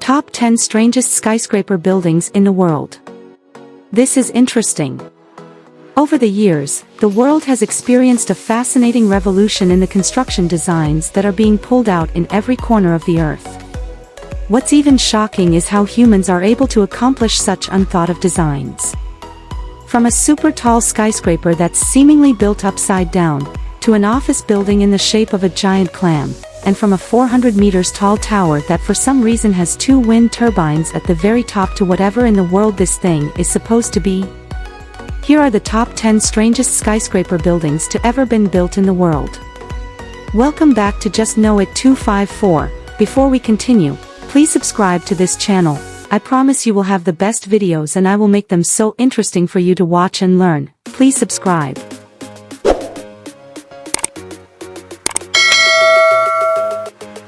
Top 10 Strangest Skyscraper Buildings in the World. This is interesting. Over the years, the world has experienced a fascinating revolution in the construction designs that are being pulled out in every corner of the Earth. What's even shocking is how humans are able to accomplish such unthought-of designs. From a super tall skyscraper that's seemingly built upside down, to an office building in the shape of a giant clam, and from a 400 meters tall tower that for some reason has 2 wind turbines at the very top to whatever in the world this thing is supposed to be. Here are the top 10 strangest skyscraper buildings to ever been built in the world. Welcome back to Just Know It 254. Before we continue, please subscribe to this channel. I promise you will have the best videos and I will make them so interesting for you to watch and learn. Please subscribe.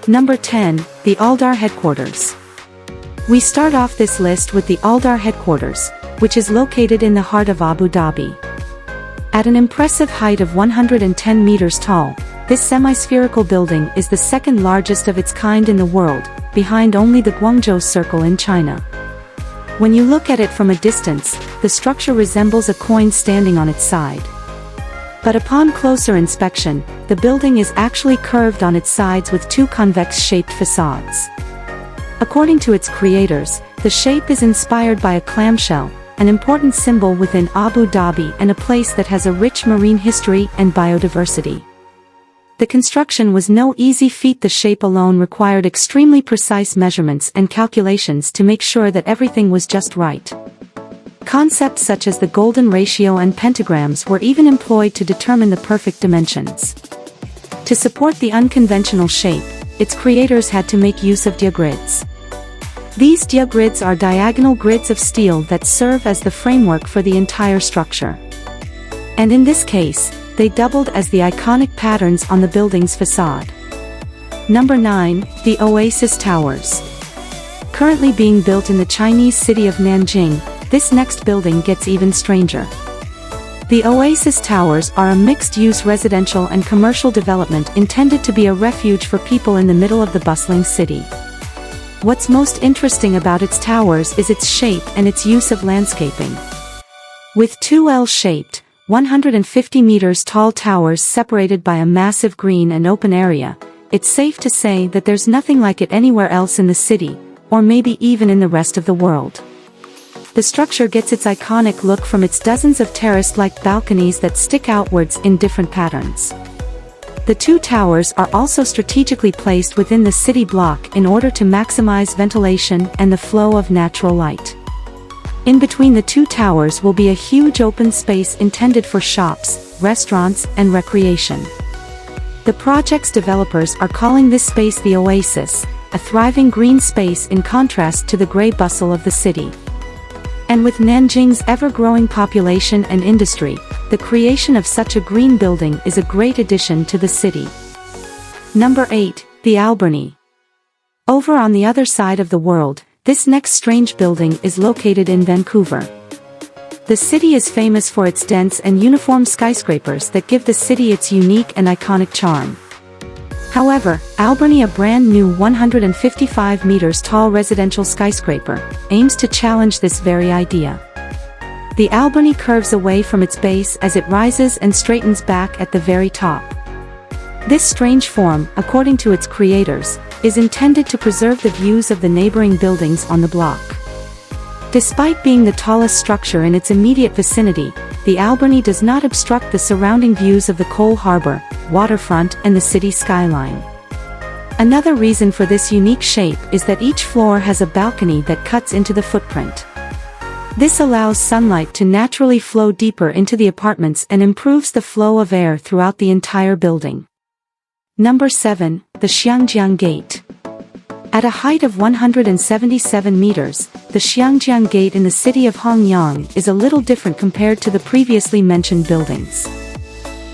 Number 10, the Aldar Headquarters. We start off this list with the Aldar Headquarters, which is located in the heart of Abu Dhabi. At an impressive height of 110 meters tall, this semi-spherical building is the second largest of its kind in the world, behind only the Guangzhou Circle in China. When you look at it from a distance, the structure resembles a coin standing on its side. But upon closer inspection, the building is actually curved on its sides with 2 convex-shaped facades. According to its creators, the shape is inspired by a clamshell, an important symbol within Abu Dhabi and a place that has a rich marine history and biodiversity. The construction was no easy feat. The shape alone required extremely precise measurements and calculations to make sure that everything was just right. Concepts such as the golden ratio and pentagrams were even employed to determine the perfect dimensions. To support the unconventional shape, its creators had to make use of diagrids. These diagrids are diagonal grids of steel that serve as the framework for the entire structure. And in this case, they doubled as the iconic patterns on the building's facade. Number 9, the Oasis Towers. Currently being built in the Chinese city of Nanjing, this next building gets even stranger. The Oasis Towers are a mixed-use residential and commercial development intended to be a refuge for people in the middle of the bustling city. What's most interesting about its towers is its shape and its use of landscaping. With 2 L-shaped, 150 meters tall towers separated by a massive green and open area, it's safe to say that there's nothing like it anywhere else in the city, or maybe even in the rest of the world. The structure gets its iconic look from its dozens of terrace-like balconies that stick outwards in different patterns. The 2 towers are also strategically placed within the city block in order to maximize ventilation and the flow of natural light. In between the 2 towers will be a huge open space intended for shops, restaurants, and recreation. The project's developers are calling this space the Oasis, a thriving green space in contrast to the gray bustle of the city. And with Nanjing's ever-growing population and industry, the creation of such a green building is a great addition to the city. Number 8, the Alburn. Over on the other side of the world, this next strange building is located in Vancouver. The city is famous for its dense and uniform skyscrapers that give the city its unique and iconic charm. However, Alburn, a brand new 155 meters tall residential skyscraper, aims to challenge this very idea. The Alburn curves away from its base as it rises and straightens back at the very top. This strange form, according to its creators, is intended to preserve the views of the neighboring buildings on the block. Despite being the tallest structure in its immediate vicinity, the Alburn does not obstruct the surrounding views of the coal harbor, waterfront, and the city skyline. Another reason for this unique shape is that each floor has a balcony that cuts into the footprint. This allows sunlight to naturally flow deeper into the apartments and improves the flow of air throughout the entire building. Number 7, the Xiangyang Gate. At a height of 177 meters, the Xiangyang Gate in the city of Xiangyang is a little different compared to the previously mentioned buildings.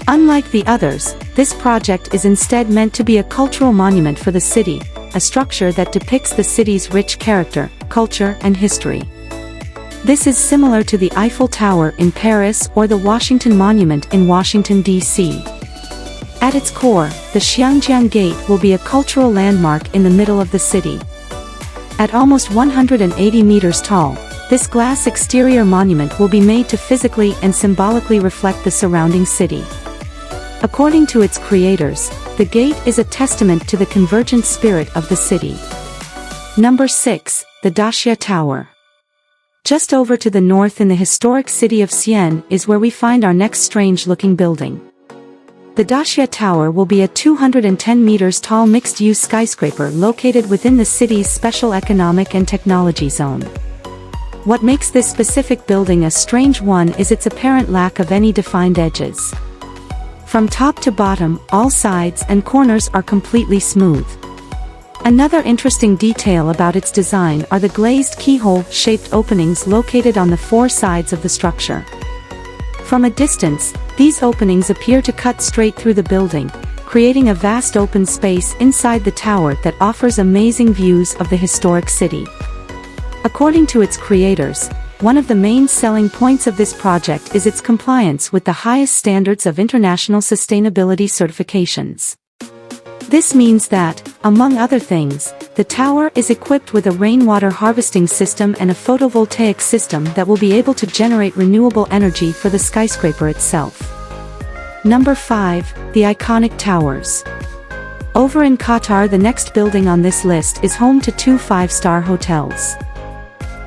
Unlike the others, this project is instead meant to be a cultural monument for the city, a structure that depicts the city's rich character, culture, and history. This is similar to the Eiffel Tower in Paris or the Washington Monument in Washington, D.C. At its core, the Xiangyang Gate will be a cultural landmark in the middle of the city. At almost 180 meters tall, this glass exterior monument will be made to physically and symbolically reflect the surrounding city. According to its creators, the gate is a testament to the convergent spirit of the city. Number 6, the Dashi Tower. Just over to the north in the historic city of Xi'an is where we find our next strange-looking building. The Dashi Tower will be a 210 meters tall mixed-use skyscraper located within the city's special economic and technology zone. What makes this specific building a strange one is its apparent lack of any defined edges. From top to bottom, all sides and corners are completely smooth. Another interesting detail about its design are the glazed keyhole-shaped openings located on the four sides of the structure. From a distance, these openings appear to cut straight through the building, creating a vast open space inside the tower that offers amazing views of the historic city. According to its creators, one of the main selling points of this project is its compliance with the highest standards of international sustainability certifications. This means that, among other things, the tower is equipped with a rainwater harvesting system and a photovoltaic system that will be able to generate renewable energy for the skyscraper itself. Number 5, the iconic towers. Over in Qatar, the next building on this list is home to 2 5-star hotels.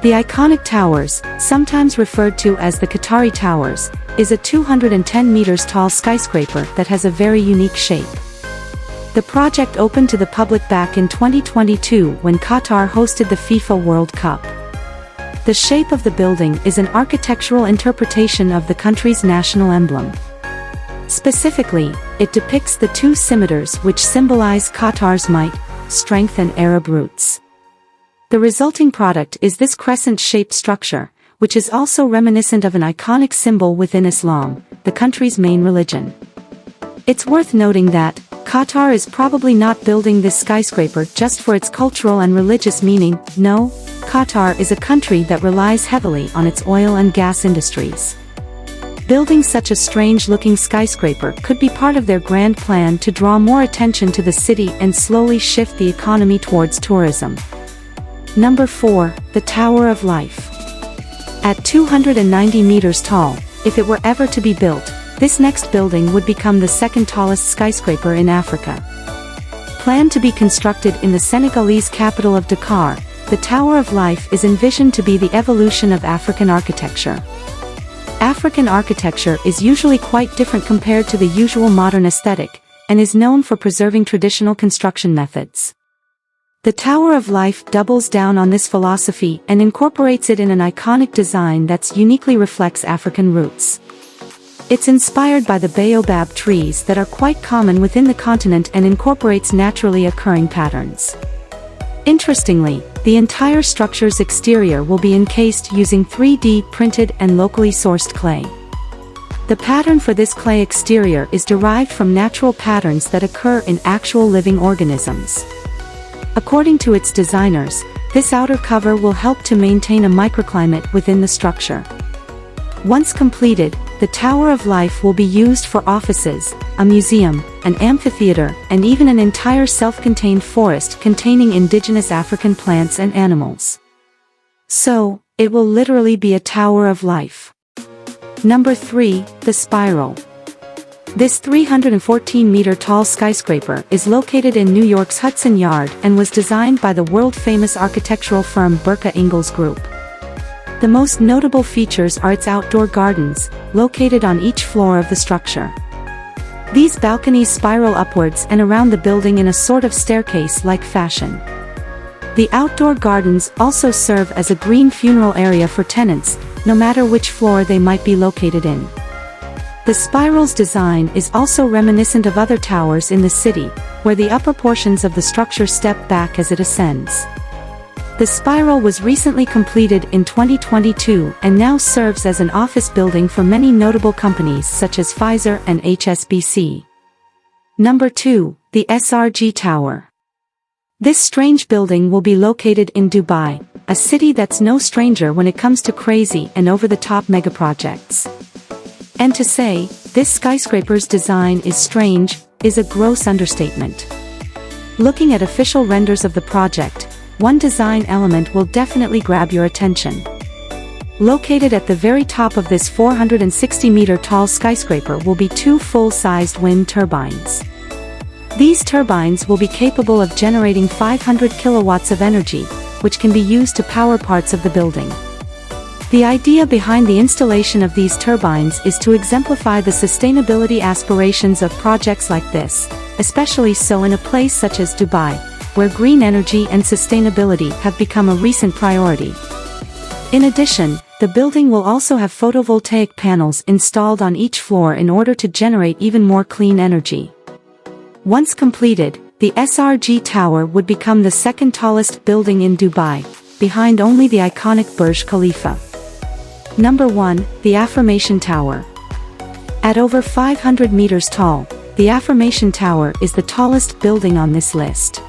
The iconic towers, sometimes referred to as the Qatari Towers, is a 210 meters tall skyscraper that has a very unique shape. The project opened to the public back in 2022 when Qatar hosted the FIFA World Cup. The shape of the building is an architectural interpretation of the country's national emblem. Specifically, it depicts the 2 scimitars which symbolize Qatar's might, strength and Arab roots. The resulting product is this crescent-shaped structure, which is also reminiscent of an iconic symbol within Islam, the country's main religion. It's worth noting that Qatar is probably not building this skyscraper just for its cultural and religious meaning. No, Qatar is a country that relies heavily on its oil and gas industries. Building such a strange-looking skyscraper could be part of their grand plan to draw more attention to the city and slowly shift the economy towards tourism. Number 4, the Tower of Life. At 290 meters tall, if it were ever to be built, this next building would become the second tallest skyscraper in Africa. Planned to be constructed in the Senegalese capital of Dakar, the Tower of Life is envisioned to be the evolution of African architecture. African architecture is usually quite different compared to the usual modern aesthetic, and is known for preserving traditional construction methods. The Tower of Life doubles down on this philosophy and incorporates it in an iconic design that uniquely reflects African roots. It's inspired by the baobab trees that are quite common within the continent and incorporates naturally occurring patterns. Interestingly, the entire structure's exterior will be encased using 3D printed and locally sourced clay. The pattern for this clay exterior is derived from natural patterns that occur in actual living organisms. According to its designers, this outer cover will help to maintain a microclimate within the structure. Once completed, the Tower of Life will be used for offices, a museum, an amphitheater, and even an entire self-contained forest containing indigenous African plants and animals. So, it will literally be a Tower of Life. Number 3, the Spiral. This 314-meter-tall skyscraper is located in New York's Hudson Yard and was designed by the world-famous architectural firm Birka Ingels Group. The most notable features are its outdoor gardens, located on each floor of the structure. These balconies spiral upwards and around the building in a sort of staircase-like fashion. The outdoor gardens also serve as a green funeral area for tenants, no matter which floor they might be located in. The spiral's design is also reminiscent of other towers in the city, where the upper portions of the structure step back as it ascends. The spiral was recently completed in 2022 and now serves as an office building for many notable companies such as Pfizer and HSBC. Number 2, the SRG Tower. This strange building will be located in Dubai, a city that's no stranger when it comes to crazy and over-the-top megaprojects. And to say, this skyscraper's design is strange, is a gross understatement. Looking at official renders of the project, one design element will definitely grab your attention. Located at the very top of this 460-meter-tall skyscraper will be two full-sized wind turbines. These turbines will be capable of generating 500 kilowatts of energy, which can be used to power parts of the building. The idea behind the installation of these turbines is to exemplify the sustainability aspirations of projects like this, especially so in a place such as Dubai, where green energy and sustainability have become a recent priority. In addition, the building will also have photovoltaic panels installed on each floor in order to generate even more clean energy. Once completed, the SRG Tower would become the second tallest building in Dubai, behind only the iconic Burj Khalifa. Number 1, the Affirmation Tower. At over 500 meters tall, the Affirmation Tower is the tallest building on this list.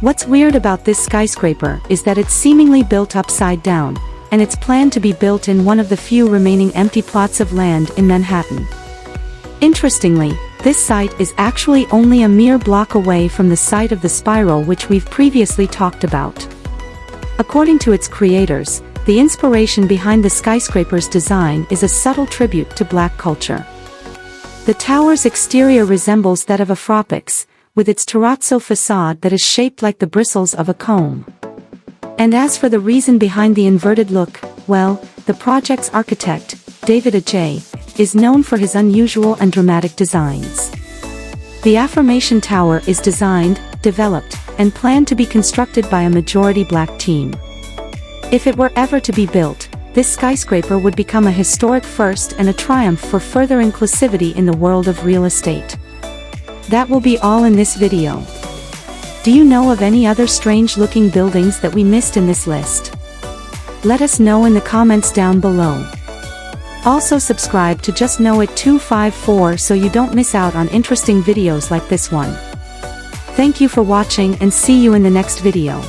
What's weird about this skyscraper is that it's seemingly built upside down, and it's planned to be built in one of the few remaining empty plots of land in Manhattan. Interestingly, this site is actually only a mere block away from the site of the spiral which we've previously talked about. According to its creators, the inspiration behind the skyscraper's design is a subtle tribute to black culture. The tower's exterior resembles that of a Afropics, with its terrazzo facade that is shaped like the bristles of a comb. And as for the reason behind the inverted look, well, the project's architect, David Ajay, is known for his unusual and dramatic designs. The Affirmation Tower is designed, developed, and planned to be constructed by a majority black team. If it were ever to be built, this skyscraper would become a historic first and a triumph for further inclusivity in the world of real estate. That will be all in this video. Do you know of any other strange-looking buildings that we missed in this list? Let us know in the comments down below. Also subscribe to Just Know It 254 so you don't miss out on interesting videos like this one. Thank you for watching and see you in the next video.